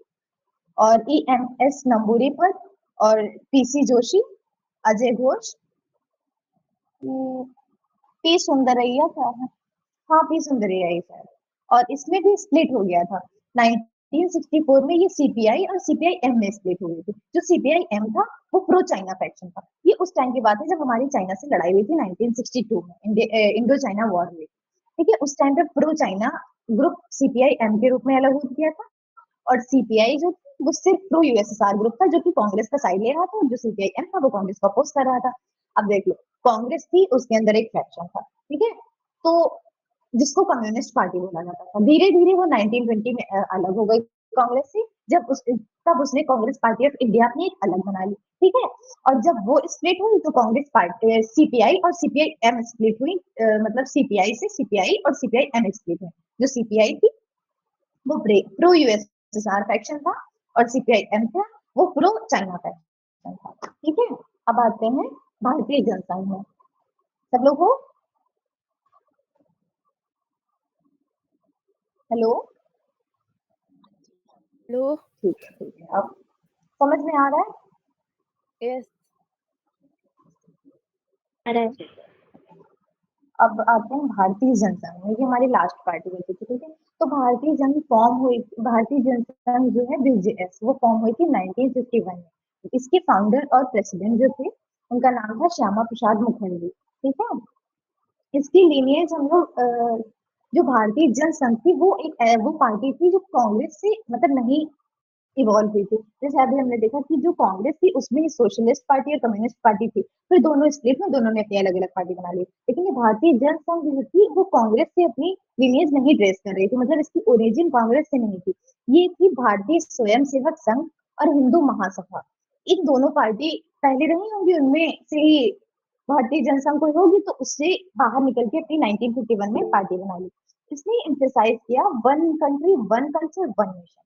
और ई एम एस नंबूरीपद, और पीसी जोशी, अजय घोष, पी सुंदरैया था, हाँ पी सुंदरैया ही शायद। और इसमें भी स्प्लिट हो गया था 1964 में, ये सीपीआई और सीपीआई एम में स्प्लिट हो गई थी। जो सीपीआई एम था, वो प्रो चाइना फैक्शन था। ये उस टाइम की बात है जब हमारी चाइना से लड़ाई हुई थी 1962 में, इंडो चाइना वॉर हुई। ठीक है, उस टाइम पे pro China group CPI M के रूप में अलग हो गया था, और सीपीआई जो थी, वो सिर्फ प्रो यूएसएसआर ग्रुप था, जो कि कांग्रेस का साइड ले रहा था, और जो सीपीआई एम था, वो कांग्रेस को अपोज कर रहा था। अब देख लो, कांग्रेस थी, उसके अंदर एक फैक्शन था। ठीक है, तो जिसको कम्युनिस्ट पार्टी बोला जाता था। धीरे धीरे वो 1920 में अलग हो गई कांग्रेस से, तब उसने कांग्रेस पार्टी ऑफ इंडिया अपनी एक अलग बना ली। ठीक है, और जब वो स्प्लिट हुई तो कांग्रेस पार्टी सीपीआई और सीपीआई एम स्प्लिट हुई, मतलब सीपीआई से सीपीआई और सीपीआई एम स्प्लिट हुई। जो सीपीआई थी, वो प्रो यूएसएसआर फैक्शन था, और सीपीआई एम था, वो प्रो चाइना फैक्शन था। ठीक है, अब आते हैं भारतीय जनसंघ में। सब लोग हो? हेलो? हेलो। ठीक है, अब समझ में आ रहा है? यस। अरे अब आते हैं भारतीय जनसंघ में, ये हमारी लास्ट पार्टी बची थी, ठीक है। तो भारतीय जनसंघ जो है बीजेएस, वो फॉर्म हुई थी 1951 में। इसके फाउंडर और प्रेसिडेंट जो थे, उनका नाम था श्यामा प्रसाद मुखर्जी, ठीक है। इसकी लीनियज हम लोग जो भारतीय जनसंघ थी, वो पार्टी थी जो कांग्रेस से मतलब नहीं इवॉल्व हुई थी। जैसे अभी हमने देखा कि जो कांग्रेस थी उसमें सोशलिस्ट पार्टी और कम्युनिस्ट पार्टी थी, फिर दोनों स्प्लिट में दोनों ने अपनी अलग अलग पार्टी बना ली। लेकिन ये भारतीय जनसंघ जो थी वो कांग्रेस से अपनी लिनियज नहीं ट्रेस कर रही थी, मतलब इसकी ओरिजिन कांग्रेस से नहीं थी। ये थी भारतीय स्वयंसेवक संघ और हिंदू महासभा। इन दोनों पार्टी पहले रही होंगी, उनमें से ही भारतीय जनसंघ कोई होगी, तो उससे बाहर निकल के अपनी 1951 में पार्टी बना ली। इसने एम्फेसाइज किया one country one culture one nation,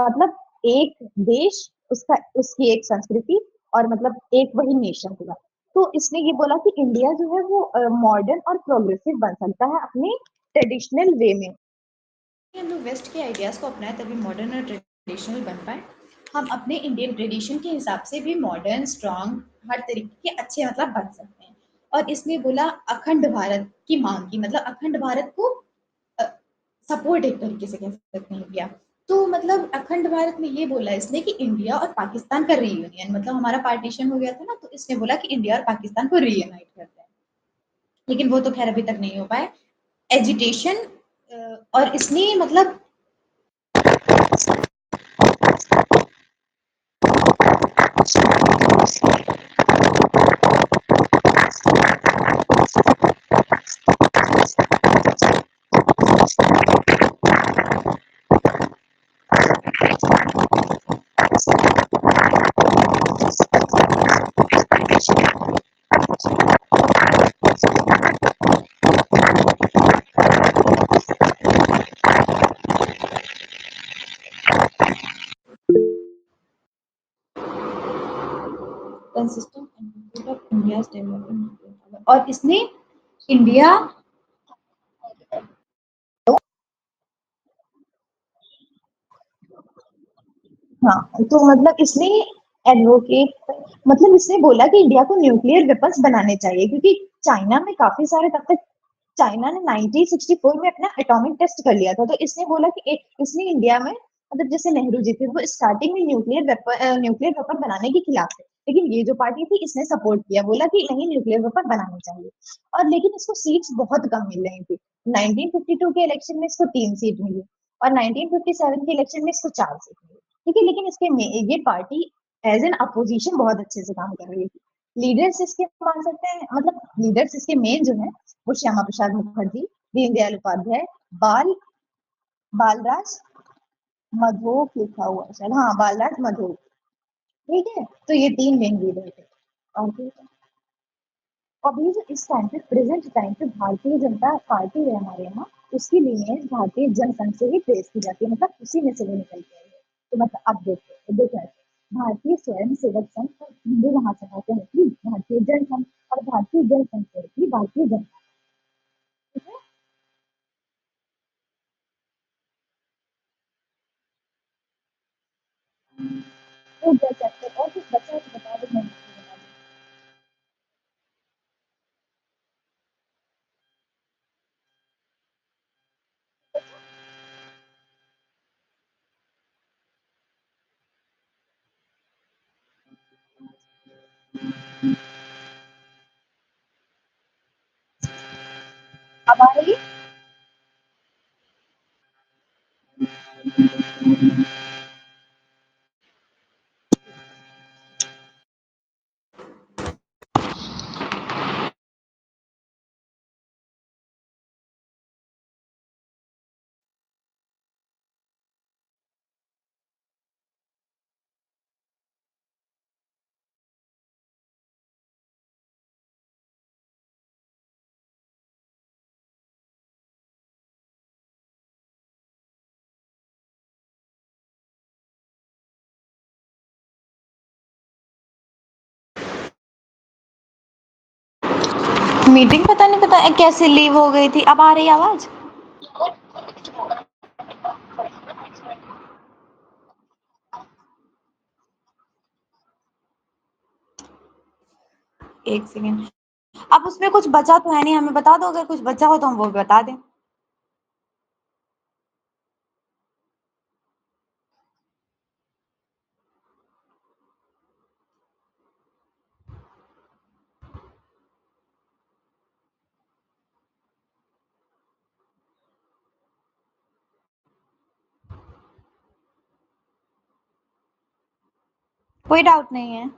मतलब एक देश, उसकी एक संस्कृति, और मतलब एक वही नेशन पूरा। तो इसने ये बोला कि इंडिया जो है वो मॉडर्न और प्रोग्रेसिव बन सकता है अपने ट्रेडिशनल वे में। हम लोग वेस्ट के आइडियाज़ को अपनाएं तभी मॉडर्न और ट्रेडिशनल बन पाए। हम अपने इंडियन ट्रेडिशन के हिसाब से भी मॉडर्न स्ट्रॉन्ग हर तरीके के अच्छे मतलब बन सकते हैं। और इसने बोला अखंड भारत की मांग की, मतलब अखंड भारत को सपोर्ट एक तरीके से कह सकते हैं किया। तो मतलब अखंड भारत में ये बोला इसने कि इंडिया और पाकिस्तान का रीयूनियन, मतलब हमारा पार्टीशन हो गया था ना, तो इसने बोला कि इंडिया और पाकिस्तान को रीयूनाइट करते हैं। लेकिन वो तो खैर अभी तक नहीं हो पाए। एजिटेशन और इसने मतलब consistent end of India's development, और इसने इंडिया हाँ, तो मतलब इसने एडवोकेट, मतलब इसने बोला कि इंडिया को न्यूक्लियर वेपन्स बनाने चाहिए, क्योंकि चाइना में काफी सारे तब तक चाइना ने 1964 में अपना एटॉमिक टेस्ट कर लिया था। तो इसने बोला कि इसने इंडिया में, मतलब जैसे नेहरू जी थे, वो स्टार्टिंग में न्यूक्लियर वेपन बनाने के खिलाफ थे, लेकिन ये जो पार्टी थी इसने सपोर्ट किया, बोला कि नहीं, न्यूक्लियर वेपन बनाने चाहिए। और लेकिन इसको सीट्स बहुत कम मिल रही थी। 1952 के इलेक्शन में इसको 3 सीट मिली, और 1957 के इलेक्शन में इसको 4 सीट मिली, ठीक है। लेकिन ये पार्टी एज एन अपोजिशन बहुत अच्छे से काम कर रही थी। लीडर्स इसके मान सकते हैं, मतलब लीडर्स इसके मेन जो है वो श्यामा प्रसाद मुखर्जी, दीनदयाल उपाध्याय, बाल बालराज मधोक लिखा हुआ है शायद, हाँ, बालराज मधोक, ठीक है। तो ये 3 मेन लीडर थे। और अभी जो इस टाइम पे प्रेजेंट टाइम पे भारतीय जनता पार्टी है हमारे यहाँ, उसकी लीनियज भारतीय जनसंघ से ही ट्रेस की जाती है, मतलब उसी में से वो निकल के आई है। तो मतलब अब देखो भारतीय स्वयं सेवक संघ और हिंदू महासभा से निकली भारतीय जनसंघ, और भारतीय जनसंघ से निकली भारतीय जनता, ठीक है। तो 10 चैप्टर और कुछ बचा है तो बता दो, मैं बता दूँ। अब आ रही है? मीटिंग पता नहीं पता कैसे लीव हो गई थी। अब आ रही आवाज? एक सेकेंड। अब उसमें कुछ बचा तो है नहीं, हमें बता दो, अगर कुछ बचा हो तो हम वो भी बता दें। कोई डाउट नहीं है,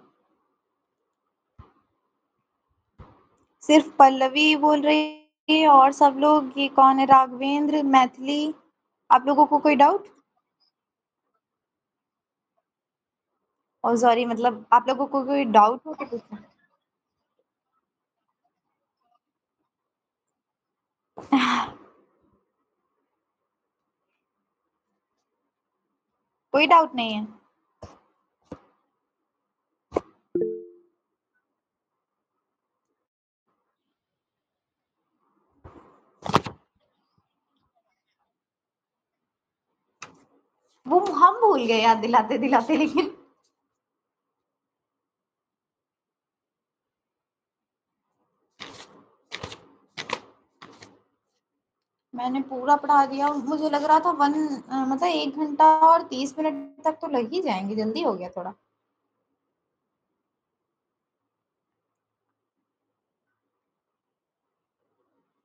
सिर्फ पल्लवी बोल रही है और सब लोग, ये कौन है, राघवेंद्र, मैथिली, आप लोगों को कोई डाउट? और सॉरी, मतलब आप लोगों को कोई डाउट हो तो पूछो। कोई डाउट नहीं है। वो हम भूल गए याद दिलाते दिलाते, लेकिन मैंने पूरा पढ़ा दिया। मुझे लग रहा था मतलब 1 घंटा और 30 मिनट तक तो लग ही जाएंगे, जल्दी हो गया थोड़ा।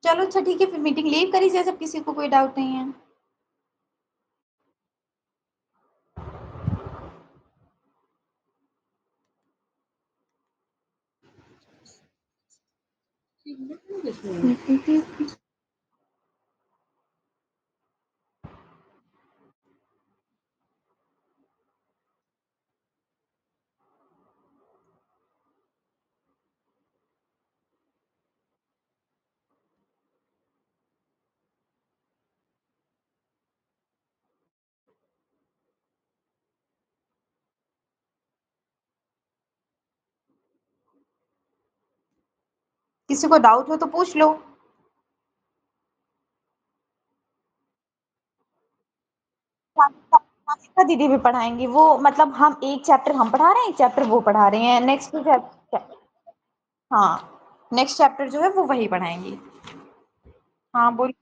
चलो अच्छा ठीक है, फिर मीटिंग लीव करी जाए जब किसी को कोई डाउट नहीं है। किसी को डाउट हो तो पूछ लो। सानिका दीदी भी पढ़ाएंगी, वो मतलब हम एक चैप्टर हम पढ़ा रहे हैं, एक चैप्टर वो पढ़ा रहे हैं, नेक्स्ट हाँ, नेक्स्ट चैप्टर जो है वो वही पढ़ाएंगी। हाँ बोलो,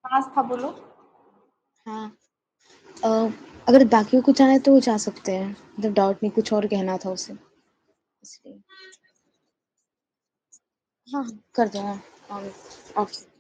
पास था, बोलो। हाँ, अ, अगर बाकी को कुछ आना है तो वो जा सकते हैं, मतलब डाउट नहीं, कुछ और कहना था उसे, इसलिए। हाँ, कर दो। हाँ, ओके।